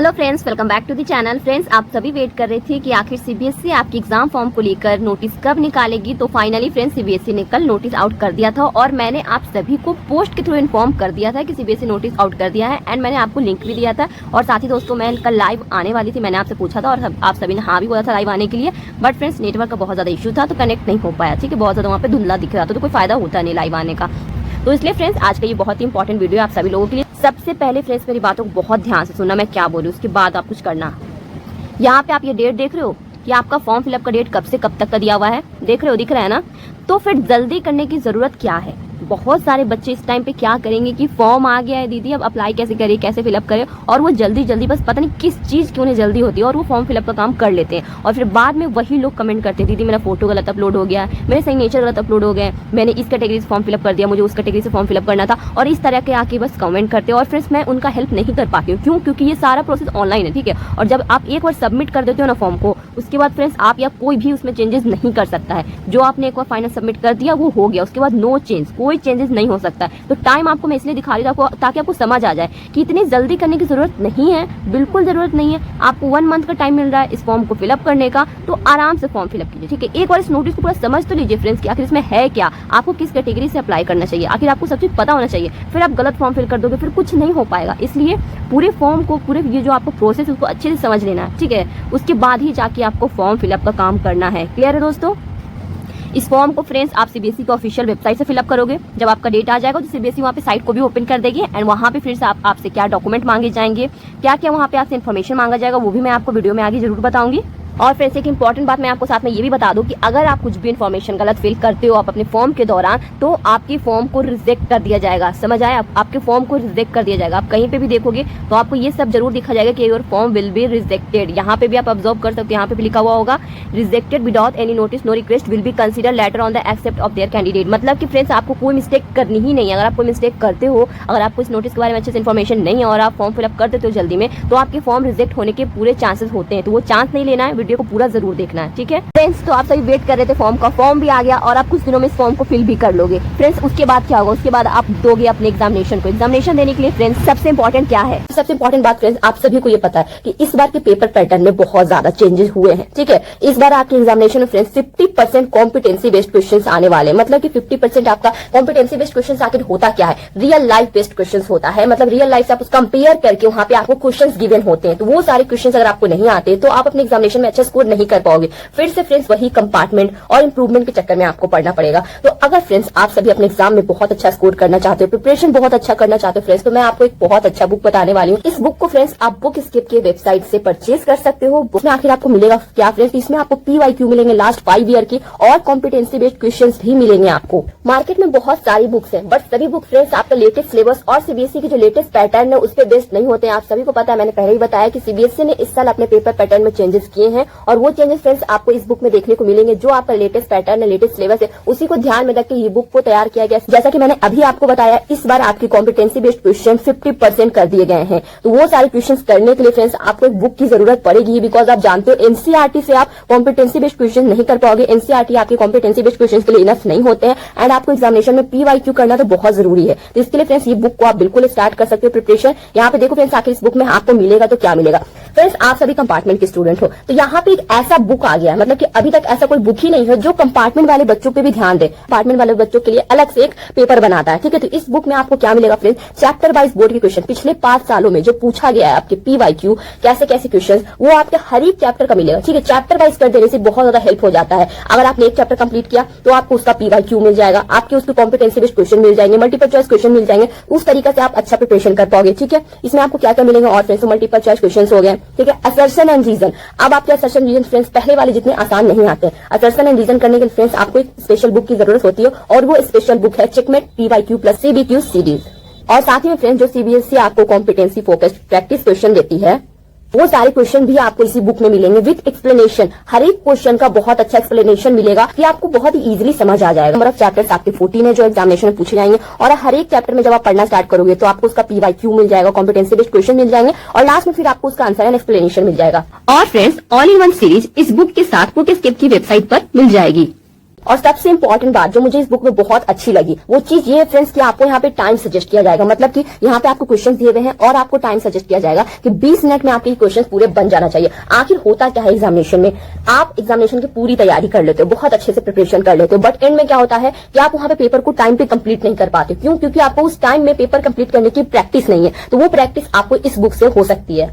Hello friends, welcome back to the channel. Friends, आप सभी wait कर रहे थे कि आखिर सीबीएसई आपकी एग्जाम फॉर्म को लेकर नोटिस कब निकालेगी। तो फाइनली फ्रेंड्स, सीबीएसई ने कल नोटिस आउट कर दिया था और मैंने आप सभी को पोस्ट के थ्रू इन्फॉर्म कर दिया था कि सीबीएसई नोटिस आउट कर दिया है। एंड मैंने आपको लिंक भी दिया था और साथ ही दोस्तों मैं कल लाइव आने वाली थी, मैंने आपसे पूछा था और आप सभी ने हाँ भी बोला था लाइव आने के लिए। बट फ्रेंड्स, नेटवर्क का बहुत ज़्यादा इशू था तो कनेक्ट नहीं हो पाया। ठीक है, बहुत ज़्यादा वहाँ पे धुंधला दिख रहा था तो कोई फायदा होता नहीं लाइव आने का। तो इसलिए फ्रेंड्स, आज का ये बहुत ही इंपॉर्टेंट वीडियो है आप सभी लोगों के लिए। सबसे पहले फ्रेंड्स, मेरी बातों को बहुत ध्यान से सुनना, मैं क्या बोलूँ उसके बाद आप कुछ करना। यहाँ पे आप ये डेट देख रहे हो कि आपका फॉर्म फिलअप का डेट कब से कब तक का दिया हुआ है, देख रहे हो, दिख रहा है ना। तो फिर जल्दी करने की जरूरत क्या है। बहुत सारे बच्चे इस टाइम पे क्या करेंगे कि फॉर्म आ गया है दीदी, अब अप्लाई कैसे करें, कैसे फिलअप करें, और वो जल्दी जल्दी बस पता नहीं किस चीज़ की उन्हें जल्दी होती है और वो फॉर्म फिलअप का काम कर लेते हैं। और फिर बाद में वही लोग कमेंट करते हैं, दीदी मेरा फोटो गलत अपलोड हो गया, मेरे सिग्नेचर गलत अपलोड हो गए, मैंने इस कैटेगरी से फॉर्म फिलअप कर दिया, मुझे उस कैटेगरी से फॉर्म फिलअप करना था, और इस तरह के आके बस कमेंट करते हैं। और फ्रेंड्स, मैं उनका हेल्प नहीं कर पाती हूँ। क्यों? क्योंकि ये सारा प्रोसेस ऑनलाइन है। ठीक है, और जब आप एक बार सबमिट कर देते हो ना फॉर्म को, उसके बाद फ्रेंड्स आप या कोई भी उसमें चेंजेस नहीं कर सकता है। जो आपने एक बार फाइनल सबमिट कर दिया वो हो गया, उसके बाद नो चेंज, कोई चेंजेस नहीं हो सकता। तो टाइम आपको मैं इसलिए दिखा रही हूँ ताकि आपको समझ आ जाए कि इतनी जल्दी करने की जरूरत नहीं है, बिल्कुल जरूरत नहीं है। आपको 1 मंथ का टाइम मिल रहा है इस फॉर्म को फिलअप करने का, तो आराम से फॉर्म फिलअप कीजिए। ठीक है, एक बार इस नोटिस को पूरा समझ तो लीजिए फ्रेंड्स कि आखिर इसमें है क्या, आपको किस कैटेगरी से अप्लाई करना चाहिए, आखिर आपको सब चीज पता होना चाहिए। फिर आप गलत फॉर्म फिल कर दोगे फिर कुछ नहीं हो पाएगा। इसलिए पूरे फॉर्म को, पूरे ये जो आपको प्रोसेस उसको अच्छे से समझ लेना है। ठीक है, उसके बाद ही जाके आपको फॉर्म फिलअप का काम करना है। क्लियर है दोस्तों? इस फॉर्म को फ्रेंड्स आप सीबीएसई के ऑफिशियल वेबसाइट से फिलअप करोगे। जब आपका डेट आ जाएगा तो सीबीएसई वहाँ पे साइट को भी ओपन कर देगी एंड वहाँ पे फिर से आपसे क्या डॉक्यूमेंट मांगे जाएंगे, क्या क्या वहाँ पे आपसे इन्फॉर्मेशन मांगा जाएगा, वो भी मैं आपको वीडियो में आगे जरूर बताऊंगी। और फ्रेंड्स, एक इंपॉर्टेंट बात मैं आपको साथ में ये भी बता दूं कि अगर आप कुछ भी इन्फॉर्मेशन गलत फिल करते हो आप अपने फॉर्म के दौरान, तो आपकी फॉर्म को रिजेक्ट कर दिया जाएगा। समझ आया? आपके फॉर्म को रिजेक्ट कर दिया जाएगा। आप कहीं पे भी देखोगे तो आपको ये सब जरूर दिखा जाएगा कि your form will be rejected. यहाँ पे भी आप ऑब्जर्व कर सकते हो, यहाँ पे भी लिखा हुआ होगा rejected without any notice, no request will be consider later on the accept of their candidate. मतलब कि फ्रेंड्स, आपको कोई मिस्टेक करनी ही नहीं है। अगर आप कोई मिस्टेक करते हो, अगर आपको इस नोटिस के बारे में अच्छे से इन्फॉर्मेशन नहीं है और आप फॉर्म फिलअप कर देते हो जल्दी में, तो आपके फॉर्म रिजेक्ट होने के पूरे चांसेस होते हैं। तो वो चांस नहीं लेना है, वीडियो को पूरा जरूर देखना है। ठीक है फ्रेंड्स, तो आप सभी वेट कर रहे थे फॉर्म का, फॉर्म भी आ गया और आप कुछ दिनों में इस फॉर्म को फिल भी कर लोगे। फ्रेंड्स, उसके बाद क्या होगा? उसके बाद आप दोगे अपने एग्जामिनेशन को। एग्जामिनेशन देने के लिए फ्रेंड्स सबसे इंपॉर्टेंट क्या है? सबसे इंपॉर्टेंट बात फ्रेंड्स, आप सभी को ये पता है कि इस बार के पेपर पैटर्न में बहुत ज्यादा चेंजेस हुए हैं। ठीक है, इस बार आपके एग्जामिनेशन में फ्रेंड्स 50% कॉम्पिटेंसी बेस्ड क्वेश्चन आने वाले। मतलब कि 50% आपका कॉम्पिटेंसी बेस्ड क्वेश्चन आखिर होता क्या है? रियल लाइफ बेस्ड क्वेश्चन होता है। मतलब रियल लाइफ से आप उसको कंपेयर करके वहां पे आपको क्वेश्चन गिवन होते हैं। तो वो सारे क्वेश्चन अगर आपको नहीं आते तो आप अपने एग्जामिनेशन में अच्छा स्कोर नहीं कर पाओगे। फिर से फ्रेंड्स वही कंपार्टमेंट और इंप्रूवमेंट के चक्कर में आपको पढ़ना पड़ेगा। तो अगर फ्रेंड्स आप सभी अपने एग्जाम में बहुत अच्छा स्कोर करना चाहते हो, प्रिपरेशन बहुत अच्छा करना चाहते हो फ्रेंड्स, तो मैं आपको एक बहुत अच्छा बुक बताने वाली हूँ। इस बुक को फ्रेंड्स आप बुक स्किप के वेबसाइट से परचेज कर सकते हो। बुक में आखिर आपको मिलेगा क्या फ्रेंड्स? इसमें आपको PYQ मिलेंगे लास्ट 5 ईयर की और कॉम्पिटेंसी बेस्ड क्वेश्चन भी मिलेंगे आपको। मार्केट में बहुत सारी बुक्स है, बट सभी बुक फ्रेंड्स आपका लेटेस्ट सिलेबस और सीबीएसई की जो लेटेस्ट पैटर्न है उस पर बेस्ड नहीं होते हैं। आप सभी को पता है, मैंने पहले ही बताया कि सीबीएसई ने इस साल अपने पेपर पैटर्न में चेंजेस किए हैं और वो चेंजेस फ्रेंड्स आपको इस बुक में देखने को मिलेंगे। जो आपका लेटेस्ट पैटर्न है, लेटेस्ट सिलेबस है, उसी को ध्यान में रख के ये बुक को तैयार किया गया। जैसा कि मैंने अभी आपको बताया, इस बार आपकी कॉम्पिटेंसी बेस्ड क्वेश्चन 50% कर दिए गए हैं। तो वो सारे क्वेश्चन करने के लिए फ्रेंड्स आपको एक बुक की जरूरत पड़ेगी, बिकॉज आप जानते हो एनसीईआरटी से आप कॉम्पिटेंसी बेस्ड क्वेश्चन नहीं कर पाओगे। एनसीईआरटी आपके कॉम्पिटेंसी बेस्ड क्वेश्चन के लिए इनफ नहीं होते हैं एंड आपको एग्जामिनेशन में PYQ करना तो बहुत जरूरी है। तो इसके लिए फ्रेंड्स ये बुक को आप बिल्कुल स्टार्ट कर सकते हो प्रिपरेशन। यहाँ पे देखो फ्रेंड्स, आखिर इस बुक में आपको मिलेगा तो क्या मिलेगा। फ्रेंड्स, आप सभी कंपार्टमेंट के स्टूडेंट हो तो यहाँ पे एक ऐसा बुक आ गया, मतलब कि अभी तक ऐसा कोई बुक ही नहीं है जो कंपार्टमेंट वाले बच्चों पे भी ध्यान दे। कंपार्टमेंट वाले बच्चों के लिए अलग से एक पेपर बनाता है। ठीक है, तो इस बुक में आपको क्या मिलेगा फ्रेंड्स? चैप्टर वाइज बोर्ड के क्वेश्चन पिछले 5 सालों में जो पूछा गया है आपके PYQ, कैसे कैसे क्वेश्चन, वो आपके हर एक चैप्टर का मिलेगा। ठीक है, चैप्टर वाइज कर देने से बहुत ज्यादा हेल्प हो जाता है। अगर आपने एक चैप्टर कंप्लीट किया तो आपको उसका PYQ मिल जाएगा, आपके उसके कॉम्पिटेंसी बेस्ड क्वेश्चन मिल जाएंगे, मल्टीपल चॉइस क्वेश्चन मिल जाएंगे। उस तरीके से आप अच्छा प्रिपरेशन कर पाओगे। ठीक है, इसमें आपको क्या क्या मिलेगा और फ्रेंड्स मल्टीपल चॉइस क्वेश्चन हो गए। ठीक है, असर्शन एंड रीजन। अब आपके असर्शन रीजन फ्रेंड्स पहले वाले जितने आसान नहीं आते। असर्शन एंड रीजन करने के लिए फ्रेंड्स आपको एक स्पेशल बुक की जरूरत होती है और वो स्पेशल बुक है checkmate PYQ plus CBQ series. और साथ ही में फ्रेंड्स जो सीबीएसई आपको कॉम्पिटेंसी फोकस्ड प्रैक्टिस क्वेश्चन देती है, वो सारे क्वेश्चन भी आपको इसी बुक में मिलेंगे विद एक्सप्लेनेशन। हर एक क्वेश्चन का बहुत अच्छा एक्सप्लेनेशन मिलेगा कि आपको बहुत ही इजीली समझ आ जाएगा। नंबर ऑफ चैप्टर्स आपके 14 है जो एग्जामिनेशन में पूछे जाएंगे और हर एक चैप्टर में जब आप पढ़ना स्टार्ट करोगे तो आपको उसका PYQ मिल जाएगा, कॉम्पिटेंसी बेस्ड क्वेश्चन मिल जाएंगे और लास्ट में फिर आपको उसका आंसर एंड एक्सप्लेनेशन मिल जाएगा। और friends, all in one series इस बुक के साथ बुक स्किप की वेबसाइट पर मिल जाएगी। और सबसे इंपॉर्टेंट बात जो मुझे इस बुक में बहुत अच्छी लगी वो चीज ये है फ्रेंड्स कि आपको यहाँ पे टाइम सजेस्ट किया जाएगा। मतलब कि यहाँ पे आपको क्वेश्चन दिए हुए हैं और आपको टाइम सजेस्ट किया जाएगा कि 20 मिनट में आपके क्वेश्चन पूरे बन जाना चाहिए। आखिर होता क्या है एग्जामिनेशन में, आप एग्जामिनेशन की पूरी तैयारी कर लेते हो, बहुत अच्छे से प्रिपरेशन कर लेते हो, बट एंड में क्या होता है कि आप वहां पे पेपर को टाइम पे कंप्लीट नहीं कर पाते। क्यों? क्योंकि आपको उस टाइम में पेपर कंप्लीट करने की प्रैक्टिस नहीं है। तो वो प्रैक्टिस आपको इस बुक से हो सकती है।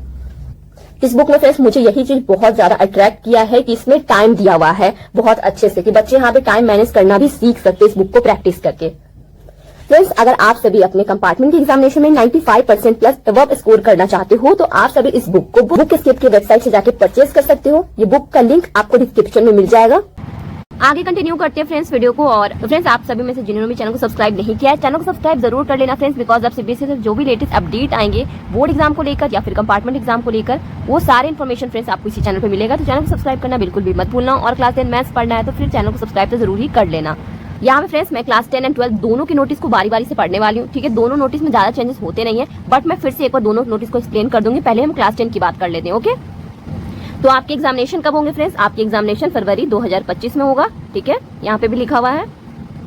इस बुक में फ्रेंड्स मुझे यही चीज बहुत ज्यादा अट्रैक्ट किया है कि इसमें टाइम दिया हुआ है बहुत अच्छे से कि बच्चे यहाँ पे टाइम मैनेज करना भी सीख सकते हैं इस बुक को प्रैक्टिस करके। फ्रेंड्स, अगर आप सभी अपने कंपार्टमेंट के एग्जामिनेशन में 95% प्लस अबव स्कोर करना चाहते हो तो आप सभी इस बुक को बुक एस्केप की वेबसाइट से जाके परचेज कर सकते हो। ये बुक का लिंक आपको डिस्क्रिप्शन में मिल जाएगा। आगे कंटिन्यू करते हैं फ्रेंड्स वीडियो को। और फ्रेंड्स, आप सभी में से जिन्होंने भी चैनल को सब्सक्राइब नहीं किया है चैनल को सब्सक्राइब जरूर कर लेना फ्रेंड्स, बिकॉज अब सीबीएसई से जो भी लेटेस्ट अपडेट आएंगे बोर्ड एग्जाम को लेकर या फिर कंपार्टमेंट एग्जाम को लेकर वो सारे इन्फॉर्मेशन फ्रेंड्स आपको इसी चैनल पे मिलेगा। तो चैनल को सब्सक्राइब करना बिल्कुल भी मत भूलना। और क्लास 10 मैथ्स पढ़ना है तो फिर चैनल को सब्सक्राइब तो जरूर ही कर लेना। यहाँ पे फ्रेंड्स मैं क्लास 10 एंड 12 दोनों के नोटिस को बारी बारी से पढ़ने वाली हूँ। ठीक है, दोनों नोटिस में ज्यादा चेंजेस होते नहीं है, बट मैं फिर से एक बार दोनों नोटिस को एक्सप्लेन कर दूंगी। पहले हम क्लास 10 की बात कर लेते हैं। ओके, तो आपके एग्जामिनेशन कब होंगे फ्रेंड्स? आपके एग्जामिनेशन फरवरी 2025 में होगा। ठीक है, यहाँ पे भी लिखा हुआ है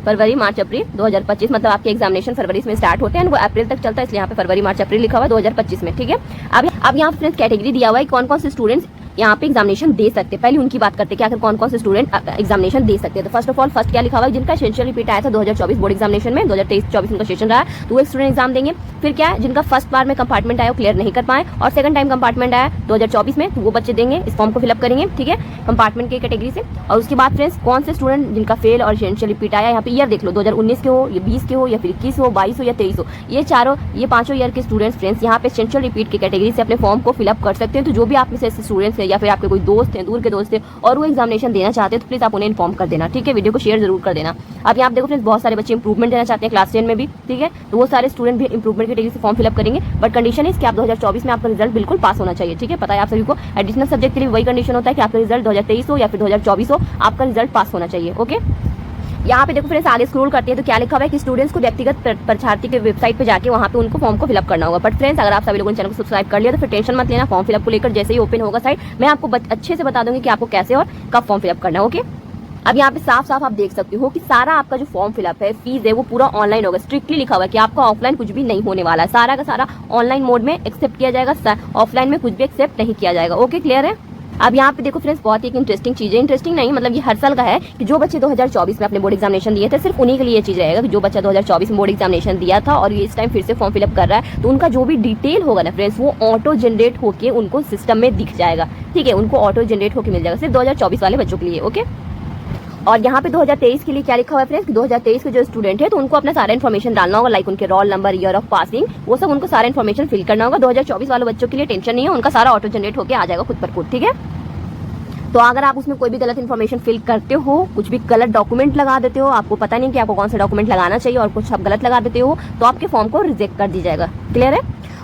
फरवरी मार्च अप्रैल 2025, मतलब आपके एग्जामिनेशन फरवरी में स्टार्ट होते हैं वो अप्रैल तक चलता है, इसलिए यहाँ पे फरवरी मार्च अप्रैल लिखा हुआ है 2025 में। ठीक है, अब यहाँ फ्रेंड्स कैटेगरी दिया हुआ है कौन कौन से स्टूडेंट्स यहाँ पे एग्जामिनेशन दे सकते हैं। पहले उनकी बात करते हैं कि आखिर कौन कौन से स्टूडेंट एग्जामिनेशन दे सकते हैं। तो फर्स्ट ऑफ ऑल फर्स्ट क्या लिखा हुआ है, जिनका एसेंशियल रिपीट आया था 2024 बोर्ड एग्जामिनेशन में, 2023-24 उनका सेशन रहा है तो वो स्टूडेंट एग्जाम देंगे। फिर क्या है, जिनका फर्स्ट बार में कंपार्टमेंट आया वो क्लियर नहीं कर पाए और सेकंड टाइम कंपार्टमेंट आया 2024 में तो वो बच्चे देंगे, इस फॉर्म को फिलअप करेंगे। ठीक है, कंपार्टमेंट की कैटेगरी से। और उसके बाद फ्रेंड्स कौन से स्टूडेंट जिनका फेल और एसेंशियल रिपीट आया, यहाँ पे ईयर देख लो 2019 के हो, या 20 के हो, या फिर 21 हो, 22 हो या 23 हो, ये पांचों ईयर के स्टूडेंट्स फ्रेंड्स यहाँ पे एसेंशियल रिपीट की कैटेगरी से अपने फॉर्म को फिलअप कर सकते हैं। तो जो भी आप में से ऐसे स्टूडेंट्स हैं या फिर आपके कोई दोस्त हैं, दूर के दोस्त हैं और वो एग्जामिनेशन देना चाहते हैं तो प्लीज आप उन्हें इन्फॉर्म कर देना। ठीक है, वीडियो को शेयर जरूर कर देना। अब यहाँ देखो फ्रेंड्स बहुत सारे बच्चे इंप्रूवमेंट देना चाहते हैं क्लास 10 में भी। ठीक है, तो वो सारे स्टूडेंट भी इंप्रूवमेंट कैटेगरी से फॉर्म फिलअप करेंगे, बट कंडीशन है कि आप 2024 में आपका रिजल्ट बिल्कुल पास होना चाहिए। ठीक है, पता है आप सभी को एडिशनल सब्जेक्ट के लिए वही कंडीशन होता है कि आपका रिजल्ट 2023 हो या फिर 2024 हो, आपका रिजल्ट पास होना चाहिए। ओके, यहाँ पे देखो फ्रेंड्स आगे स्क्रॉल करते हैं तो क्या लिखा हुआ है कि स्टूडेंट्स को व्यक्तिगत परीक्षार्थी के वेबसाइट पे जाके वहाँ पे उनको फॉर्म को फिलअप करना होगा। बट फ्रेंड्स अगर आप सभी लोगों ने चैनल को सब्सक्राइब कर लिया तो फिर टेंशन मत लेना, फॉर्म फिलअप को लेकर जैसे ही ओपन होगा साइट मैं आपको अच्छे से बता दूंगी कि आपको कैसे और कब फॉर्म फिलअप करना है। ओके, अब यहाँ पे साफ साफ आप देख सकते हो कि सारा आपका जो फॉर्म फिलअप है, फीस है, वो पूरा ऑनलाइन होगा। स्ट्रिक्टली लिखा हुआ है कि आपका ऑफलाइन कुछ भी नहीं होने वाला है, सारा का सारा ऑनलाइन मोड में एक्सेप्ट किया जाएगा, ऑफलाइन में कुछ भी एक्सेप्ट नहीं किया जाएगा। ओके, क्लियर है? अब यहाँ पे देखो फ्रेंड्स बहुत ही एक इंटरेस्टिंग चीज है, इंटरेस्टिंग नहीं मतलब ये हर साल का है कि जो बच्चे 2024 में अपने बोर्ड एग्जामिनेशन दिए थे सिर्फ उन्हीं के लिए ये चीज रहेगा कि जो बच्चा 2024 में बोर्ड एग्जामिनेशन दिया था और ये इस टाइम फिर से फॉर्म फिलअप कर रहा है तो उनका जो भी डिटेल होगा ना फ्रेंड्स वो ऑटो जनरेट होके उनको सिस्टम में दिख जाएगा। ठीक है, उनको ऑटो जनरेट होकर मिल जाएगा सिर्फ 2024 वाले बच्चों के लिए। ओके, और यहाँ पे 2023 के लिए क्या लिखा हुआ है फ्रेंड्स कि 2023 के जो स्टूडेंट है तो उनको अपना सारा इन्फॉर्मेशन डालना होगा, लाइक उनके roll number, year of passing, वो सब उनको सारा इन्फॉर्मेशन फिल करना होगा। 2024 वाले बच्चों के लिए टेंशन नहीं है, उनका सारा ऑटो जनरेट होकर आ जाएगा खुद पर खुद। ठीक है, तो अगर आप उसमें कोई भी गलत इन्फॉर्मेशन फिल करते हो, कुछ भी गलत डॉक्यूमेंट लगा देते हो, आपको पता नहीं कि आपको कौन सा डॉक्यूमेंट लगाना चाहिए और कुछ आप गलत लगा देते हो तो आपके फॉर्म को रिजेक्ट कर दी जाएगा। क्लियर है?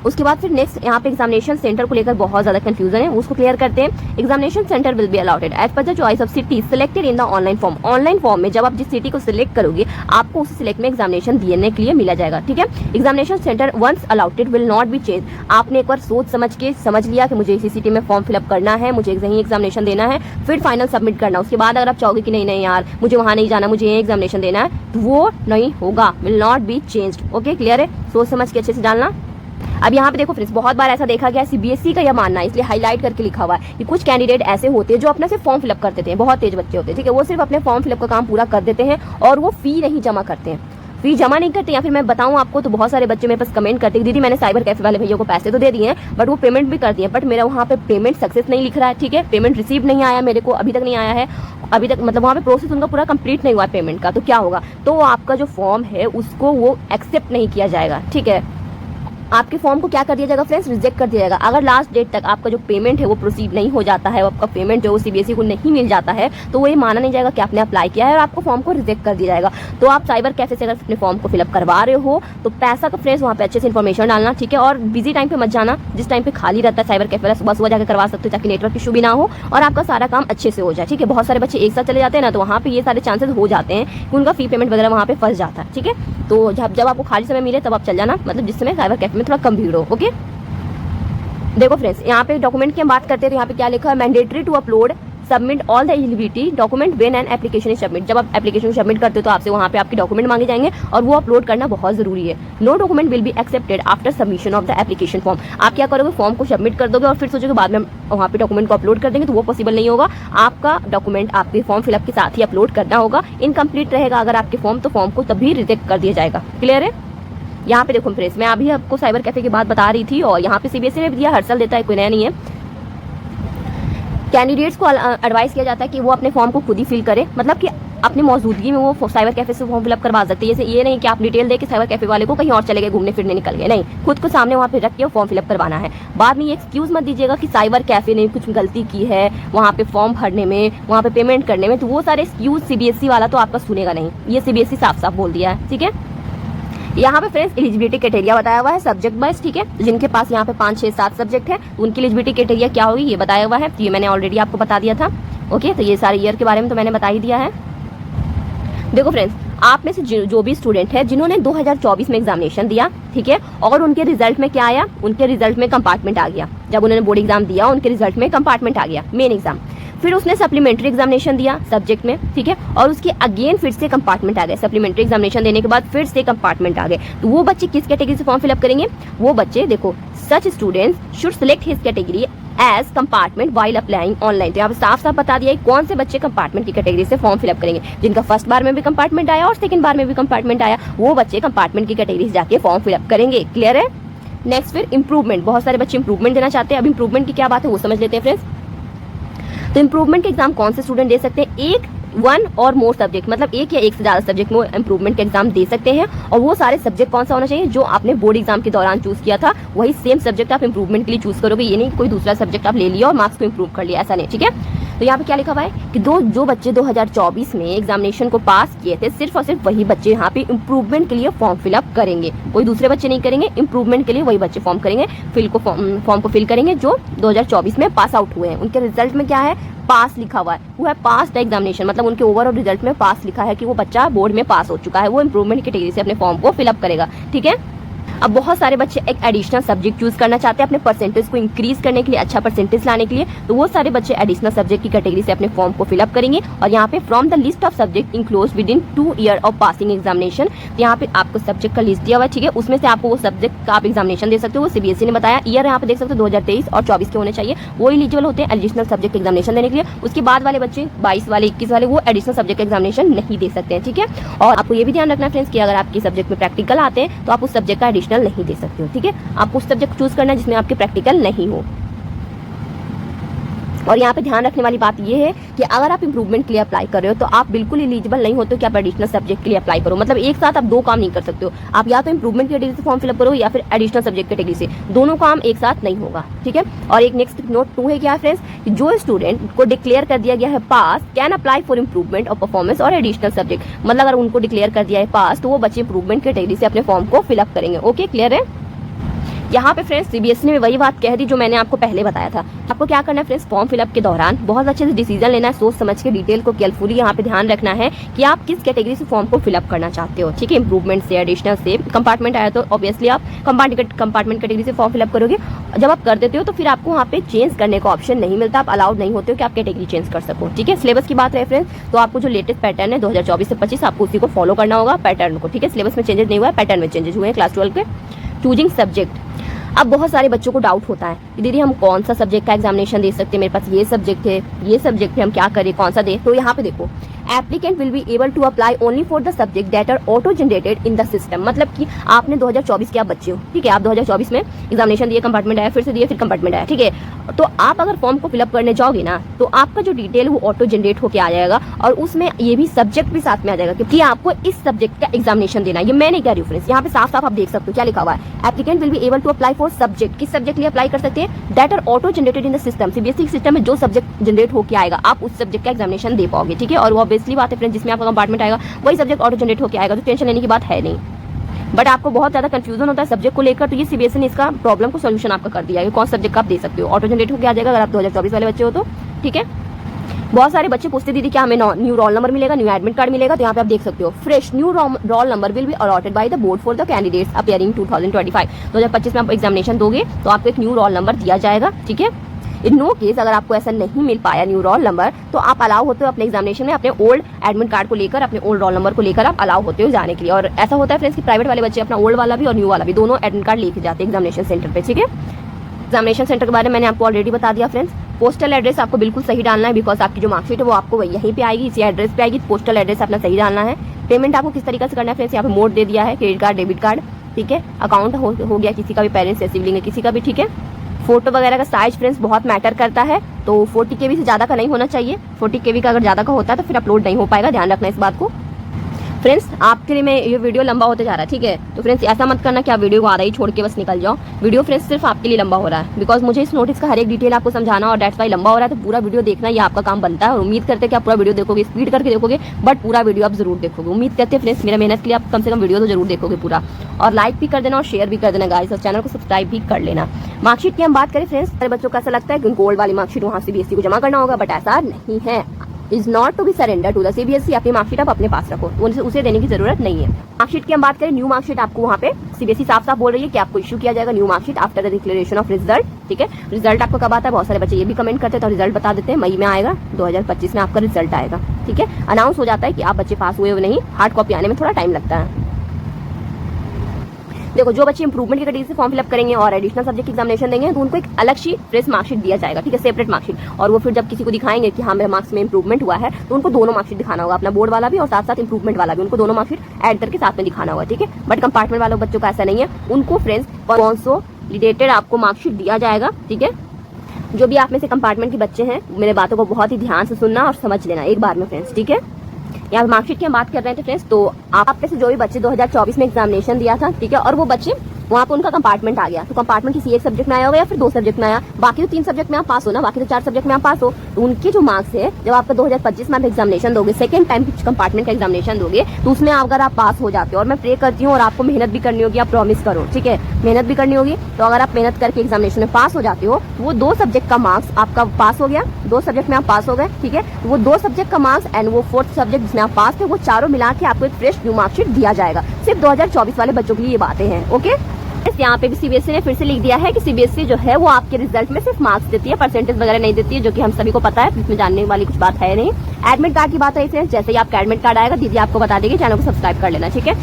उसके बाद फिर नेक्स्ट यहाँ पे एग्जामिनेशन सेंटर को लेकर बहुत ज्यादा कंफ्यूजन है, उसको क्लियर करते हैं। Examination centre will be allotted as per the choice of city selected in the online form. Online form में जब आप जिस सिटी को सिलेक्ट करोगे आपको उस सिलेक्ट में एग्जामिनेशन देने के लिए मिला जाएगा। ठीक है, examination centre once allotted will not be change. आपने एक बार सोच समझ लिया कि मुझे इसी सिटी में फॉर्म फिलअप करना है, मुझे यही एग्जामिनेशन देना है, फिर फाइनल सबमिट करना। उसके बाद अगर आप चाहोगे कि नहीं यार मुझे वहां नहीं जाना, मुझे यही एग्जामिनेशन देना है, तो वो नहीं होगा, will not be changed. Okay, clear है? सोच समझ के अच्छे से डालना। अब यहाँ पे देखो फ्रेंड्स बहुत बार ऐसा देखा गया है, सीबीएसई का यह मानना है, इसलिए हाईलाइट करके लिखा हुआ है कि कुछ कैंडिडेट ऐसे होते हैं जो अपने से फॉर्म फिलअप कर देते हैं, बहुत तेज बच्चे होते हैं। ठीक है, वो सिर्फ अपने फॉर्म फिलअप का काम पूरा कर देते हैं और वो फी नहीं जमा करते हैं, फी जमा नहीं करते। या फिर मैं बताऊं आपको तो बहुत सारे बच्चे मेरे पास कमेंट करते हैं दीदी मैंने साइबर कैफे वाले भैया को पैसे तो दे दिए हैं बट वो पेमेंट भी कर दिए, बट मेरा वहाँ पे पेमेंट सक्सेस नहीं लिख रहा है। ठीक है, पेमेंट रिसीव नहीं आया, मेरे को अभी तक नहीं आया है, अभी तक मतलब वहाँ पे प्रोसेस उनका पूरा कंप्लीट नहीं हुआ है पेमेंट का। तो क्या होगा, तो आपका जो फॉर्म है उसको वो एक्सेप्ट नहीं किया जाएगा। ठीक है, आपके फॉर्म को क्या कर दिया जाएगा फ्रेंड्स, रिजेक्ट कर दिया जाएगा। अगर लास्ट डेट तक आपका जो पेमेंट है वो प्रोसीड नहीं हो जाता है, आपका पेमेंट जो सीबीएसई को नहीं मिल जाता है तो वो ये माना नहीं जाएगा कि आपने अप्लाई किया है और आपको फॉर्म को रिजेक्ट कर दिया जाएगा। तो आप साइबर कैफे से अगर अपने फॉर्म को फिलअप करवा रहे हो तो पैसा का फ्रेंड्स वहाँ पे अच्छे से इन्फॉर्मेशन डालना। ठीक है, और बिजी टाइम पे मत जाना, जिस टाइम पे खाली रहता है साइबर कैफे वाला सुबह सुबह जाकर करवा सकते हो ताकि नेटवर्क इशू भी ना हो और आपका सारा काम अच्छे से हो जाए। ठीक है, बहुत सारे बच्चे एक साथ चले जाते हैं ना तो वहाँ पे ये सारे चांसेस हो जाते हैं कि उनका फी पेमेंट वगैरह वहाँ पे फंस जाता है। ठीक है, तो जब आपको खाली समय मिले तब आप चल जाना, मतलब जिस समय साइबर कैफे में थोड़ा कम भीड़ हो। ओके, देखो फ्रेंड्स यहाँ पे डॉक्यूमेंट की हम बात करते हैं तो यहाँ पे क्या लिखा है, mandatory to upload submit all the eligibility document when an application is submit. जब आप एप्लीकेशन सबमिट करते हो तो आपसे वहाँ पे आपके डॉक्यूमेंट मांगे जाएंगे और वो अपलोड करना बहुत जरूरी है। No document will be accepted after submission of the application form. आप क्या करोगे, फॉर्म को सबमिट कर दोगे और फिर सोचोगे बाद में वहाँ पे डॉक्यूमेंट को अपलोड कर देंगे, तो वो पॉसिबल नहीं होगा। आपका डॉक्यूमेंट आपके फॉर्म फिलअप के साथ ही अपलोड करना होगा। इनकम्प्लीट रहेगा अगर आपके फॉर्म, तो फॉर्म को तभी रिजेक्ट कर दिया जाएगा। क्लियर है? यहाँ पे देखो फ्रेंड्स, मैं अभी आपको साइबर कैफे की बात बता रही थी और यहाँ पे सीबीएसई ने भी दिया, हर साल देता है, कोई नया नहीं है। कैंडिडेट्स को एडवाइस किया जाता है कि वो अपने फॉर्म को खुद ही फिल करे, मतलब कि अपनी मौजूदगी में वो साइबर कैफे से फॉर्म फिलअप करवा सकते हैं। जैसे ये नहीं कि आप डिटेल दे के साइबर कैफे वाले को कहीं और चले गए, घूमने फिरने निकल गए, नहीं, खुद को सामने वहाँ पे रख के फॉर्म फिलअप करवाना है। बाद में ये एक्सक्यूज मत दीजिएगा कि साइबर कैफे ने कुछ गलती की है वहाँ पे फॉर्म भरने में, वहाँ पे पेमेंट करने में, तो वो सारे एक्सक्यूज सीबीएसई वाला तो आपका सुनेगा नहीं। ये सीबीएसई साफ साफ बोल दिया है, ठीक है। यहाँ पे फ्रेंड्स एलिजिबिलिटी क्राइटेरिया बताया हुआ है सब्जेक्ट वाइज, ठीक है। जिनके पास यहाँ पे 5, 6, 7 सब्जेक्ट है उनकी एलिजिबिलिटी क्राइटेरिया क्या होगी ये बताया हुआ है। ये मैंने ऑलरेडी आपको बता दिया था। ओके, तो ये सारे ईयर के बारे में तो मैंने बता ही दिया है। देखो फ्रेंड्स, आप में से जो भी स्टूडेंट है जिन्होंने 2024 में एग्जामिनेशन दिया, ठीक है, और उनके रिजल्ट में क्या आया, उनके रिजल्ट में कंपार्टमेंट आ गया। जब उन्होंने बोर्ड एग्जाम दिया उनके रिजल्ट में कंपार्टमेंट आ गया, मेन एग्जाम। फिर उसने सप्लीमेंट्री एग्जामिनेशन दिया सब्जेक्ट में, ठीक है, और उसके अगेन फिर से कंपार्टमेंट आ गए। सप्लीमेंट्री एग्जामिनेशन देने के बाद फिर से कंपार्टमेंट आ गए, तो वो बच्चे किस कैटेगरी से फॉर्म फिलअप करेंगे? वो बच्चे, देखो, such students should select his category as compartment while applying online. तो यहाँ पे साफ साफ बता दिया है कौन से बच्चे कंपार्टमेंट की कैटेगरी से फॉर्म फिलअप करेंगे। जिनका फर्स्ट बार में भी कंपार्टमेंट आया और सेकंड बार में भी कंपार्टमेंट आया, वो बच्चे कंपार्टमेंट की कैटेगरी से जाके फॉर्म फिलअप करेंगे। क्लियर है? नेक्स्ट फिर इंप्रूवमेंट, बहुत सारे बच्चे इंप्रूवमेंट देना चाहते हैं। अब इंप्रूवमेंट की क्या बात है वो समझ लेते हैं फ्रेंड्स। तो इंप्रूवमेंट के एग्जाम कौन से स्टूडेंट दे सकते हैं? एक, 1 और मोर सब्जेक्ट, मतलब एक या एक से ज्यादा सब्जेक्ट में इंप्रूवमेंट के एग्जाम दे सकते हैं। और वो सारे सब्जेक्ट कौन सा होना चाहिए? जो आपने बोर्ड एग्जाम के दौरान चूज किया था वही सेम सब्जेक्ट आप इंप्रूवमेंट के लिए चूज करोगे। ये नहीं कोई दूसरा सब्जेक्ट आप ले लिया और मार्क्स को इंप्रूव कर लिया, ऐसा नहीं, ठीक है। तो यहाँ पे क्या लिखा हुआ है कि जो बच्चे 2024 में एग्जामिनेशन को पास किए थे, सिर्फ और सिर्फ वही बच्चे यहाँ पे इंप्रूवमेंट के लिए फॉर्म फिलअप करेंगे। कोई दूसरे बच्चे नहीं करेंगे, इंप्रूवमेंट के लिए वही बच्चे फॉर्म करेंगे, फॉर्म को फिल करेंगे जो 2024 में पास आउट हुए हैं। उनके रिजल्ट में क्या है? पास लिखा हुआ है, वो है पास द एग्जामिनेशन, मतलब उनके ओवरऑल रिजल्ट में पास लिखा है कि वो बच्चा बोर्ड में पास हो चुका है। वो इंप्रूवमेंट की कैटेगरी से अपने फॉर्म को फिलअप करेगा, ठीक है। अब बहुत सारे बच्चे एक एडिशनल सब्जेक्ट चूज करना चाहते हैं अपने परसेंटेज को इंक्रीज करने के लिए, अच्छा परसेंटेज लाने के लिए, तो वो सारे बच्चे एडिशनल सब्जेक्ट की कैटेगरी से अपने फॉर्म को फिलअप करेंगे। और यहाँ पे from the list of subject enclose with in 2 year of passing examination, तो यहाँ पे आपको सब्जेक्ट का लिस्ट दिया हुआ है, ठीक है। उसमें से आपको वो सब्जेक्ट का आप एग्जामिनेशन दे सकते हो, वो सीबीएसई ने बताया। ईयर यहाँ पे देख सकते हो 2023 और 24 के होने चाहिए, वो एलिजिबल होते हैं एडिशनल सब्जेक्ट एग्जामिनेशन देने के लिए। उसके बाद वाले बच्चे 22 वाले 21 वाले वो एडिशनल सब्जेक्ट एग्जामिनेशन नहीं दे सकते हैं, ठीक है। और आपको ये भी ध्यान रखना फ्रेंड्स कि अगर आपके सब्जेक्ट में प्रैक्टिकल आते हैं तो आप उस सब्जेक्ट का एडिशनल नहीं दे सकते हो, ठीक है। आपको उस सब्जेक्ट चूज करना है जिसमें आपके प्रैक्टिकल नहीं हो। और यहाँ पे ध्यान रखने वाली बात ये है कि अगर आप इंप्रूवमेंट के लिए अप्लाई कर रहे हो तो आप बिल्कुल एलिजिबल नहीं होते कि आप एडिशनल सब्जेक्ट के लिए अप्लाई करो। मतलब एक साथ आप 2 काम नहीं कर सकते हो। आप या तो इंप्रूवमेंट कैटेगरी से फॉर्म फिलअप करो या फिर एडिशनल सब्जेक्ट कैटेगरी से, दोनों काम एक साथ नहीं होगा, ठीक है। और एक नेक्स्ट नोट 2 है क्या फ्रेंड्स, जो स्टूडेंट को डिक्लेयर कर दिया गया है pass can apply for improvement of performance और एडिशनल सब्जेक्ट। मतलब अगर उनको डिक्लेयर कर दिया है पास तो वो बच्चे इंप्रूवमेंट कैटेगरी से अपने फॉर्म को फिलअप करेंगे। ओके, क्लियर है। यहाँ पे फ्रेंड्स सीबीएसई ने वही बात कह दी जो मैंने आपको पहले बताया था। आपको क्या करना है फ्रेंड्स, फॉर्म फिलअप के दौरान बहुत अच्छे से डिसीजन लेना है, सोच समझ के डिटेल को केयरफुली यहाँ पे ध्यान रखना है कि आप किस कैटेगरी से फॉर्म को फिलअप करना चाहते हो, ठीक है। इंप्रूवमेंट से, एडिशनल से, कंपार्टमेंट आया तो ऑब्वियसली आप कंपार्टमेंट कैटेगरी से फॉर्म फिलअप करोगे। जब आप कर देते हो तो फिर आपको वहाँ पे चेंज करने का ऑप्शन नहीं मिलता, आप अलाउड नहीं होते हो कि आप कैटेगरी चेंज कर सको, ठीक है। सिलेबस की बात रहे फ्रेंड्स तो आपको जो लेटेस्ट पैटर्न है 2024 से 25 आपको उसी को फॉलो करना होगा, पैटर्न को, ठीक है। सिलेबस में चेंजेस नहीं हुआ है, पैटर्न में चेंजेस हुए हैं क्लास 12 के। चूजिंग सब्जेक्ट, अब बहुत सारे बच्चों को डाउट होता है कि दीदी हम कौन सा सब्जेक्ट का एग्जामिनेशन दे सकते हैं, मेरे पास ये सब्जेक्ट है, ये सब्जेक्ट है, हम क्या करें, कौन सा दे। तो यहाँ पे देखो, applicant will be able to apply only for the subject that are auto generated in the system. मतलब कि आपने 2024 के आप बच्चे हो, ठीक है, आप 2024 में एग्जामिनेशन दिए, कंपार्टमेंट आया, फिर से दिए, फिर कंपार्टमेंट आया, ठीक है। तो आप अगर फॉर्म को फिलअप करने जाओगे ना तो आपका जो डिटेल वो ऑटो जनरेट होकर आ जाएगा और उसमें ये भी सब्जेक्ट भी साथ में आ जाएगा कि आपको इस सब्जेक्ट का एग्जामिनेशन देना है। ये मैं नहीं कह रही हूँ फ्रेंड्स, यहाँ पे साफ साफ आप देख सकते हो क्या लिखा हुआ है, applicant will be able to apply for subject, किस सब्जेक्ट के लिए अप्लाई कर सकते हैं, that are auto generated in the system. CBSE system में जो सब्जेक्ट जनरेट होकर आएगा आप उस सब्जेक्ट का एग्जामिनेशन दे पाओगे, ठीक है। और वो ऑब्वियसली बात है फ्रेंड्स, जिसमें आपका कंपार्टमेंट आएगा वही सब्जेक्ट ऑटो जनरेट होकर आएगा, तो टेंशन लेने की बात है नहीं। बट आपको बहुत ज्यादा कंफ्यूजन होता है सब्जेक्ट को लेकर, तो ये सीबीएसई ने इसका प्रॉब्लम को सोल्यूशन आपका कर दिया है, कौन सब्जेक्ट का आप दे सकते हो, ऑटो जनरेट होकर आ जाएगा अगर आप 2024 वाले बच्चे हो तो, ठीक है। बहुत सारे बच्चे पूछते दीदी क्या हमें न्यू रोल नंबर मिलेगा, न्यू एडमिट कार्ड मिलेगा, तो यहाँ पे आप देख सकते हो fresh new roll number will be allotted by the board for the candidates appearing 2025। 2025 में आप एग्जामिनेशन दोगे तो आपको एक न्यू रोल नंबर दिया जाएगा, ठीक है। इन नो केस अगर आपको ऐसा नहीं मिल पाया न्यू रोल नंबर, तो आप अलाउ होते हो अपने एग्जामिनेशन में अपने ओल्ड एडमिट कार्ड को लेकर, अपने ओल्ड रोल नंबर को लेकर आप अलाउ होते हो जाने के लिए। और ऐसा होता है फ्रेंड्स कि प्राइवेट वाले बच्चे अपना ओल्ड वाला भी और न्यू वाला भी दोनों एडमिट कार्ड लेके जाते हैं एग्जामिनेशन सेंटर पे, ठीक है। एग्जामिनेशन सेंटर के बारे में मैंने आपको ऑलरेडी बता दिया फ्रेंड्स। पोस्टल एड्रेस आपको बिल्कुल सही डालना है, बिकॉज आपकी जो मार्कशीट है वो आपको यहीं पे आएगी, इसी एड्रेस पे आएगी। पोस्टल एड्रेस अपना सही डालना है। पेमेंट आपको किस तरीके से करना है फ्रेंड्स, यहाँ पे मोड दे दिया है, क्रेडिट कार्ड, डेबिट कार्ड, ठीक है। अकाउंट हो गया किसी का भी, पेरेंट्स या सिबलिंग है किसी का भी, ठीक है। फोटो वगैरह का साइज फ्रेंड्स बहुत मैटर करता है, तो 40 KB से ज्यादा का नहीं होना चाहिए। 40 KB का अगर ज्यादा का होता है तो फिर अपलोड नहीं हो पाएगा, ध्यान रखना इस बात को। फ्रेंड्स आपके लिए मैं ये वीडियो लंबा होते जा रहा है, ठीक है। तो फ्रेंड्स ऐसा मत करना कि आप वीडियो को आधा ही छोड़ के बस निकल जाओ। वीडियो फ्रेंड्स सिर्फ आपके लिए लंबा हो रहा है, बिकॉज मुझे इस नोटिस का हर एक डिटेल आपको समझाना और डेट्स वाई लंबा हो रहा है, तो पूरा वीडियो देखना ये आपका काम बनता है। और उम्मीद करते हैं कि आप पूरा वीडियो देखोगे, स्पीड करके देखोगे, बट पूरा वीडियो आप जरूर देखोगे। उम्मीद करते हैं फ्रेंड्स मेरा मेहनत के लिए आप कम से कम वीडियो तो जरूर देखोगे पूरा, और लाइक भी कर देना और शेयर भी कर देना गाइस, और चैनल को सब्सक्राइब भी कर लेना। मार्कशीट की हम बात करें फ्रेंड्स, सारे बच्चों को ऐसा लगता है कि उनको ओल्ड वाली मार्कशीट वहाँ CBSE को जमा करना होगा, बट ऐसा नहीं है। Is not to be surrender to the CBSE। अपनी मार्कशीट आप अपने पास रखो, उसे देने की जरूरत नहीं है। मार्कशीट की हम बात करें, न्यू मार्कशीट आपको वहाँ पे CBSE साफ साफ बोल रही है कि आपको इशू किया जाएगा new marksheet after the declaration of result, ठीक है। रिजल्ट आपको कब आता है, बहुत सारे बच्चे ये भी कमेंट करते हैं, तो रिजल्ट बता देते हैं, मई में आएगा, 2025 में आपका रिजल्ट आएगा, ठीक है। अनाउंस हो जाता है कि आप बच्चे पास हुए हो नहीं, हार्ड कॉपी आने में थोड़ा टाइम लगता है। देखो जो बच्चे इंप्रूवमेंट की कैटेगरी से फॉर्म फिलअप करेंगे और एडिशनल सब्जेक्ट एग्जामिनेशन देंगे, तो उनको एक अलग शीट फ्रेश मार्कशीट दिया जाएगा, ठीक है, सेपरेट मार्कशीट। और वो फिर जब किसी को दिखाएंगे कि हाँ मेरे मार्क्स में इंप्रूवमेंट हुआ है, तो उनको दोनों मार्कशीट दिखाना होगा, अपना बोर्ड वाला भी और साथ साथ इंप्रूवमेंट वाला भी, उनको दोनों मार्कशीट ऐड करके साथ में दिखाना होगा, ठीक है। बट कंपार्टमेंट वालों बच्चों का ऐसा नहीं है, उनको फ्रेंड्स कंसोलिडेटेड आपको मार्कशीट दिया जाएगा, ठीक है। जो भी आप में से कंपार्टमेंट के बच्चे हैं, मेरे बातों को बहुत ही ध्यान से सुनना और समझ लेना एक बार में फ्रेंड्स, ठीक है। यहाँ मार्कशीट की हम बात कर रहे थे फ्रेंड्स, तो आप में से जो भी बच्चे 2024 में एग्जामिनेशन दिया था, ठीक है, और वो बच्चे वहाँ पे उनका कंपार्टमेंट आ गया, तो कंपार्टमेंट किसी एक सब्जेक्ट में आया होगा या फिर 2 सब्जेक्ट में आया, बाकी तो 3 सब्जेक्ट में आप पास हो ना, बाकी तो 4 सब्जेक्ट में आप पास हो, तो उनके जो मार्क्स है जब आपका 2025 में आप एग्जामिनेशन दोगे, सेकंड टाइम कंपार्टमेंट का एग्जामिनेशन दोगे, तो उसमें अगर आप पास हो जाते हो, और मैं प्रे करती हूँ और आपको मेहनत भी करनी होगी, आप प्रॉमिस करो, ठीक है, मेहनत भी करनी होगी, तो अगर आप मेहनत करके एग्जामिनेशन में पास हो जाते हो, वो 2 सब्जेक्ट का मार्क्स आपका पास हो गया, 2 सब्जेक्ट में आप पास हो गए, ठीक है, वो 2 सब्जेक्ट का मार्क्स एंड वो 4th सब्जेक्ट जिसमें आप पास थे, वो चारों मिला के आपको एक फ्रेश न्यू मार्कशीट दिया जाएगा। सिर्फ 2024 वाले बच्चों के लिए ये बातें हैं, ओके। यहाँ पे भी CBSE ने फिर से लिख दिया है कि CBSE जो है वो आपके रिजल्ट में सिर्फ मार्क्स देती है, परसेंटेज वगैरह नहीं देती है, जो कि हम सभी को पता है, इसमें जानने वाली कुछ बात है नहीं। एडमिट कार्ड की बात है फ्रेंड्स, जैसे ही आपका एडमिट कार्ड आएगा दीदी आपको बता देगी, चैनल को सब्सक्राइब कर लेना, ठीक है।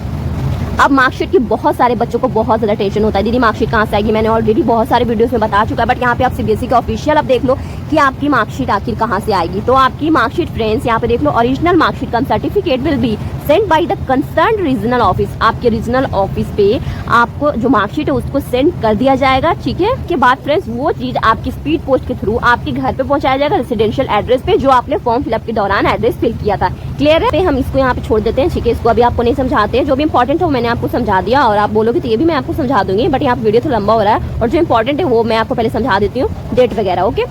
अब मार्कशीट की बहुत सारे बच्चों को बहुत ज्यादा टेंशन होता है, दीदी मार्कशीट कहाँ से आएगी, मैंने ऑलरेडी बहुत सारे वीडियोस में बता चुका है, बट यहाँ पे आप CBSE का ऑफिशियल अब देख लो कि आपकी मार्कशीट आखिर कहाँ से आएगी। तो आपकी मार्कशीट फ्रेंड्स यहाँ पे देख लो, original marksheet cum certificate will be send by the concern regional office. आपके रीजनल ऑफिस पे आपको जो मार्कशीट है उसको सेंड कर दिया जाएगा, ठीक है। के बाद फ्रेंड्स वो चीज आपकी स्पीड पोस्ट के थ्रू आपके घर पे पहुंचाया जाएगा, रेसिडेंशियल एड्रेस पे, जो आपने फॉर्म फिलअप के दौरान एड्रेस फिल किया था। क्लियर है, हम इसको यहाँ पे छोड़ देते हैं, ठीक है, इसको अभी आपको नहीं समझाते हैं। जो भी इंपॉर्टेंट है वो मैंने आपको समझा दिया, और आप बोलोगे तो ये भी मैं आपको समझा दूंगी, बट यहाँ वीडियो थोड़ा लंबा हो रहा है, और जो इंपॉर्टेंट है वो मैं आपको पहले समझा देती हूँ, डेट वगैरह, ओके।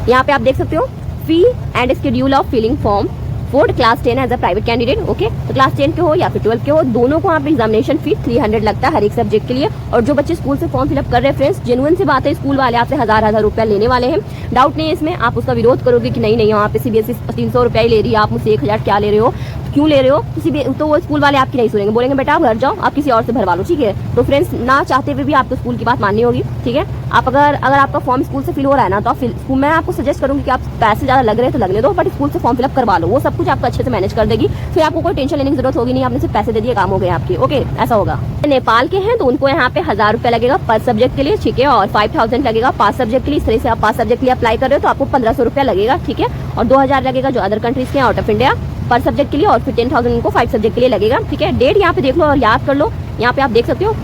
यहाँ पे आप देख सकते हो fee and schedule of filling form for class 10 as a private candidate, okay. तो क्लास 10 के हो या फिर 12 के हो, दोनों को आप एग्जामिनेशन फी 300 लगता है हर एक सब्जेक्ट के लिए। और जो बच्चे स्कूल से फॉर्म फिलअप कर रहे हैं फ्रेंड्स, जेन्युइन सी बात है, स्कूल वाले आपसे 1000 रुपया लेने वाले हैं, डाउट नहीं है इसमें। आप उसका विरोध करोगे कि नहीं यहाँ पे CBSE 300 रुपया ही ले रही है, आप मुझसे 1000 क्या ले रहे हो, क्यों ले रहे हो, तो वो स्कूल वाले आपकी नहीं सुनेंगे, बोलेंगे बेटा आप घर जाओ, आप किसी और से भरवा लो, ठीक है। तो फ्रेंड्स ना चाहते हुए भी आपको स्कूल की बात माननी होगी, ठीक है। आप अगर आपका फॉर्म स्कूल से फिल हो रहा है ना, तो आप स्कूल में आपको सजेस्ट करूंगी कि आप पैसे ज्यादा लग रहे हैं तो लगने दो, बट स्कूल से फॉर्म फिलअप करवा लो, वो सब कुछ आपको अच्छे से मैनेज कर देगी, फिर आपको कोई टेंशन लेने की जरूरत होगी नहीं, आपने सिर्फ पैसे दे दिए, काम हो गए आपके, ओके, ऐसा होगा। नेपाल के हैं तो उनको यहाँ पे 1000 रुपया लगेगा पर सब्जेक्ट के लिए, ठीक है, और 5000 लगेगा 5 सब्जेक्ट के लिए। इस तरह से आप 5 सब्जेक्ट के लिए अप्लाई कर रहे हो तो आपको 1500 रुपया लगेगा, ठीक है, और 2000 लगेगा जो अदर कंट्रीज के आउट ऑफ इंडिया पर सब्जेक्ट के लिए, और फिर 10,000 उनको 5 सब्जेक्ट के लिए लगेगा, ठीक है। डेट यहाँ पे देख लो और याद कर लो, यहाँ पे आप देख सकते हो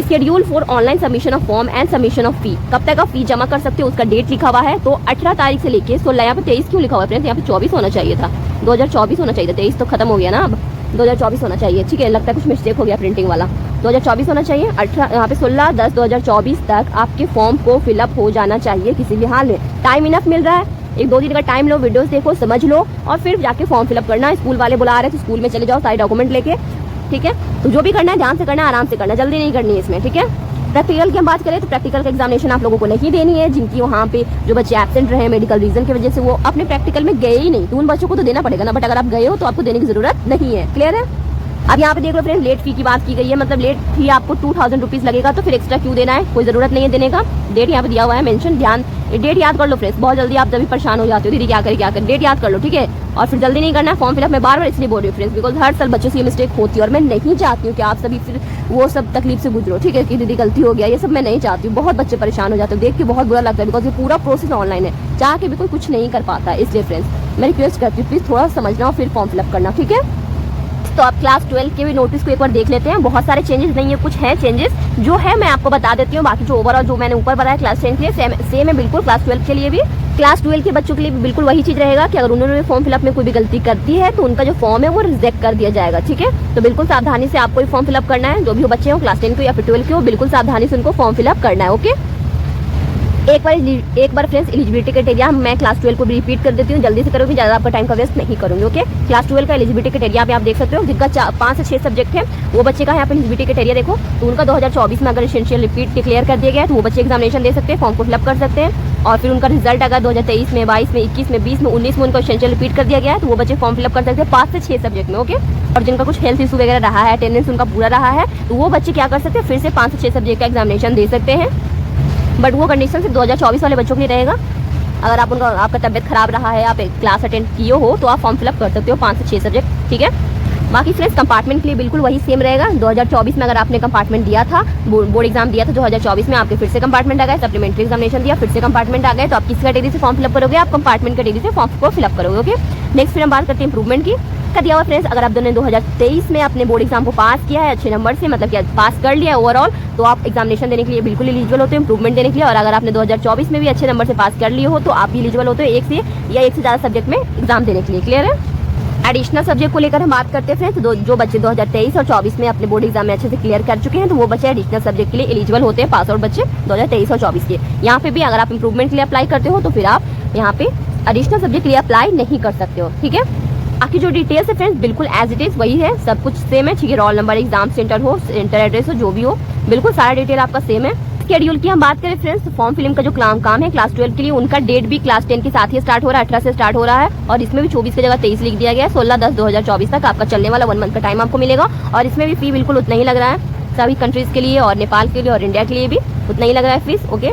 schedule for online submission of form and submission of fee, कब तक आप फी जमा कर सकते हो उसका डेट लिखा हुआ है। तो 18 तारीख से लेके 16, यहाँ पे 23 क्यों लिखा हुआ है फ्रेंड्स, यहाँ पे 24 होना चाहिए था, 2024 होना चाहिए था, 23 तो खत्म हो गया ना, अब 2024 होना चाहिए, ठीक है, लगता है कुछ मिस्टेक हो गया प्रिंटिंग वाला, 2024 होना चाहिए। 18 यहाँ पे 16/10/2024 तक आपके फॉर्म को फिलअप हो जाना चाहिए किसी भी हाल में। टाइम इनफ मिल रहा है, 1-2 दिन का टाइम लो, वीडियोस देखो, समझ लो, और फिर जाके फॉर्म फिलअप करना। स्कूल वाले बुला रहे हैं तो स्कूल में चले जाओ सारे डॉक्यूमेंट लेके, ठीक है। तो जो भी करना है ध्यान से करना है, आराम से करना, जल्दी नहीं करनी है इसमें, ठीक है। प्रैक्टिकल की हम बात करें तो प्रैक्टिकल का एग्जामिनेशन आप लोगों को नहीं देनी है, जिनकी वहाँ पे जो बच्चे एब्सेंट रहे मेडिकल रीजन की वजह से, वो अपने प्रैक्टिकल में गए ही नहीं, तो उन बच्चों को तो देना पड़ेगा ना, बट अगर आप गए हो तो आपको देने की जरूरत नहीं है। क्लियर है। अब यहाँ पे देख लो फ्रेंड, लेट फी की बात की गई है, मतलब लेट फी आपको 2000 रुपीज लगेगा, तो फिर एक्स्ट्रा क्यों देना है, कोई जरूरत नहीं है देने का। डेट यहाँ पे दिया हुआ है मेंशन, ध्यान डेट याद कर लो फ्रेंड्स, बहुत जल्दी आप जब भी परेशान हो जाते हो दीदी क्या करें, डेट याद कर लो, ठीक है। और फिर जल्दी नहीं करना है फॉर्म फिलअप। मैं बार बार इसलिए बोल रही हूँ फ्रेंड्स, बिकॉज हर साल बच्चों से ये मिस्टेक होती है और मैं नहीं चाहती हूँ कि आप सभी फिर वो सब तकलीफ से गुजरो, ठीक है, कि दीदी गलती हो गया, ये सब मैं नहीं चाहती हूँ। बहुत बच्चे परेशान हो जाते हैं, देख के बहुत बुरा लगता है, बिकॉज ये पूरा प्रोसेस ऑनलाइन है, चाह के भी कोई कुछ नहीं कर पाता। इसलिए फ्रेंड्स मैं रिक्वेस्ट करती हूँ प्लीज थोड़ा समझना और फिर फॉर्म फिलअप करना, ठीक है। तो आप क्लास 12 के भी नोटिस को एक बार देख लेते हैं। बहुत सारे चेंजेस नहीं है, कुछ है चेंजेस जो है मैं आपको बता देती हूँ। बाकी जो ओवरऑल जो मैंने ऊपर बताया क्लास 10 के लिए सेम है बिल्कुल। क्लास 12 के लिए भी, क्लास 12 के बच्चों के लिए भी बिल्कुल वही चीज रहेगा कि अगर उन्होंने फॉर्म फिलअप में कोई भी गलती कर दी है तो उनका जो फॉर्म है वो रिजेक्ट कर दिया जाएगा, ठीक है। तो बिल्कुल सावधानी से आपको फॉर्म फिलअप करना है, जो भी हो बच्चे हो क्लास 10 के या फिर 12 के हो, बिल्कुल सावधानी से उनको फॉर्म फिलअप करना है, ओके। एक बार फ्रेंड्स एलिजिबिलिटी क्राइटेरिया मैं क्लास 12 को भी रिपीट कर देती हूँ, जल्दी से करोगे, ज्यादा आपका टाइम का वेस्ट नहीं करूंगी, ओके। क्लास 12 का एलिजिबिलिटी क्राइटेरिया पे आप देख सकते हो, जिनका 5 से 6 सब्जेक्ट है वो बच्चे का यहाँ पे एलिजिबिलिटी क्राइटेरिया देखो, तो उनका 2024 में अगर एसेंशियल रिपीट क्लियर कर दिया गया है तो वो बच्चे एग्जामिनेशन दे सकते हैं, फॉर्म को फिलअप कर सकते हैं। और फिर उनका रिजल्ट अगर 2023 में, 22 में, 21 में, 20 में, 19 में उनको एसेंशियल रिपीट कर दिया गया है तो वो बच्चे फॉर्म फिलअप कर सकते हैं 5 से 6 सब्जेक्ट में, ओके। और जिनका कुछ हेल्थ इशू वगैरह रहा है, अटेंडेंस उनका पूरा रहा है, तो वो बच्चे क्या कर सकते हैं, फिर से 5 से 6 सब्जेक्ट का एग्जामिनेशन दे सकते हैं। बट वो कंडीशन सिर्फ 2024 वाले बच्चों के लिए रहेगा। अगर आपका तबियत खराब रहा है, आप क्लास अटेंड किए हो तो आप फॉर्म फिलअप कर सकते हो 5 से 6 सब्जेक्ट, ठीक है। बाकी फ्रेंड्स कंपार्टमेंट के लिए बिल्कुल वही सेम रहेगा। 2024 में अगर आपने कंपार्टमेंट दिया था, बोर्ड एग्जाम दिया था 2024 में, आपके फिर से कंपार्टमेंट आ गए, सप्लीमेंट्री एग्जामिनेशन दिया, फिर से कंपार्टमेंट आ गए, तो आप किस कैटेगरी से फॉर्म फिलअप करोगे, आप कंपार्टमेंट कैटेगरी से फॉर्म को फिलअप करोगे, ओके। नेक्स्ट फिर हम बात करते हैं इंप्रूवमेंट की। का दिया हुआ फ्रेंड्स, अगर आप दोनों 2023 में अपने बोर्ड एग्जाम को पास किया है अच्छे नंबर से, मतलब कि पास कर लिया ओवरऑल, तो आप एग्जामिनेशन देने के लिए बिल्कुल एलिजिबल होते हो इंप्रूवमेंट देने के लिए। और अगर आपने 2024 में भी अच्छे नंबर से पास कर लिए हो तो आप भी एलिजिबल होते हो एक से या एक से ज्यादा सब्जेक्ट में एग्जाम देने के लिए, क्लियर है। एडिशनल सब्जेक्ट को लेकर हम बात करते हैं फ्रेंड्स, तो जो बच्चे 2023 और 24 में अपने बोर्ड एग्जाम में अच्छे से क्लियर कर चुके हैं तो वो बच्चे एडिशनल सब्जेक्ट के लिए एलिजिबल होते हैं, पास आउट बच्चे 2023 और 24 के। यहाँ पे भी अगर आप इंप्रूवमेंट के लिए अप्लाई करते हो तो फिर आप यहाँ पे एडिशनल सब्जेक्ट के लिए अप्लाई नहीं कर सकते हो, ठीक है। बाकी जो डिटेल्स है फ्रेंड्स बिल्कुल एज इट इज वही है, सब कुछ सेम है, ठीक है। रोल नंबर, एग्जाम सेंटर हो, सेंटर एड्रेस हो, जो भी हो, बिल्कुल सारा डिटेल आपका सेम है। शेड्यूल की हम बात करें फ्रेंड्स, फॉर्म फिलिंग का जो काम है क्लास 12 के लिए, उनका डेट भी क्लास 10 के साथ ही स्टार्ट हो रहा है, 18 से स्टार्ट हो रहा है। और इसमें भी 24 की जगह 23 लिख दिया गया है। 16/10/2024 तक आपका चलने वाला 1 मंथ का टाइम आपको मिलेगा। और इसमें भी फी बिल्कुल उतना ही लग रहा है, सभी कंट्रीज के लिए और नेपाल के लिए और इंडिया के लिए भी उतना ही लग रहा है फीस, ओके।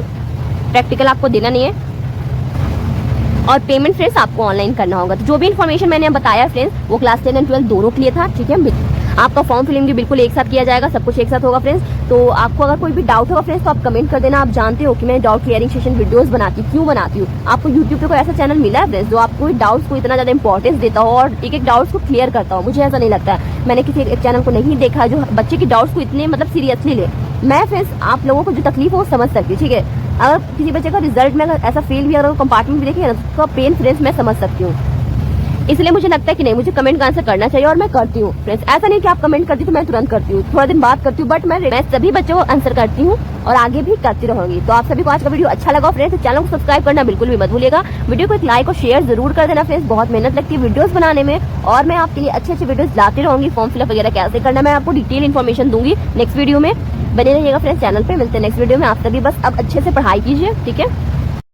प्रैक्टिकल आपको देना नहीं है और पेमेंट फ्रेंड्स आपको ऑनलाइन करना होगा। तो जो भी इन्फॉर्मेशन मैंने बताया फ्रेंड्स वो क्लास 10 एंड 12 दोनों के लिए था, ठीक है। आपका फॉर्म फिलिंग भी बिल्कुल एक साथ किया जाएगा, सब कुछ एक साथ होगा फ्रेंड्स। तो आपको अगर कोई भी डाउट होगा फ्रेंड्स तो आप कमेंट कर देना। आप जानते हो कि मैं डाउट क्लियरिंग सेशन वीडियोस बनाती हूँ, क्यों बनाती हूँ। आपको यूट्यूब पे कोई ऐसा चैनल मिला है फ्रेंड्स जो आपको डाउट्स को इतना ज्यादा इंपॉर्टेंस देता हो और एक डाउट्स को क्लियर करता हो? मुझे ऐसा नहीं लगता है, मैंने किसी एक चैनल को नहीं देखा जो बच्चे की डाउट्स को इतने मतलब सीरियसली ले। मैं फ्रेंड्स आप लोगों को जो तकलीफ हो वो समझ सकती हूँ, ठीक है। अगर किसी बच्चे का रिजल्ट में अगर ऐसा फेल भी अगर कंपार्टमेंट भी देखेगा ना, उसका पेन फ्रेंड्स मैं समझ सकती हूँ। इसलिए मुझे लगता है कि नहीं, मुझे कमेंट का आंसर करना चाहिए और मैं करती हूँ फ्रेंड्स। ऐसा नहीं कि आप कमेंट करती तो मैं तुरंत करती हूँ, थोड़ा दिन बाद करती हूँ, बट मैं सभी बच्चों को आंसर करती हूँ और आगे भी करती रहूंगी। तो आप सभी को आज का वीडियो अच्छा लगा फ्रेंड्स, चैनल को सब्सक्राइब करना बिल्कुल भी मत भूलिएगा। वीडियो को एक लाइक और शेयर जरूर कर देना फ्रेंड्स, बहुत मेहनत लगती है वीडियोस बनाने में और मैं आपके लिए अच्छे वीडियोस लाती रहूंगी। फॉर्म फिलअप वगैरह कैसे करना मैं आपको डिटेल इन्फॉर्मेशन दूंगी नेक्स्ट वीडियो में। बने रहिएगा फ्रेंड्स चैनल पे, मिलते हैं नेक्स्ट वीडियो में। आप सभी बस अब अच्छे से पढ़ाई कीजिए, ठीक है।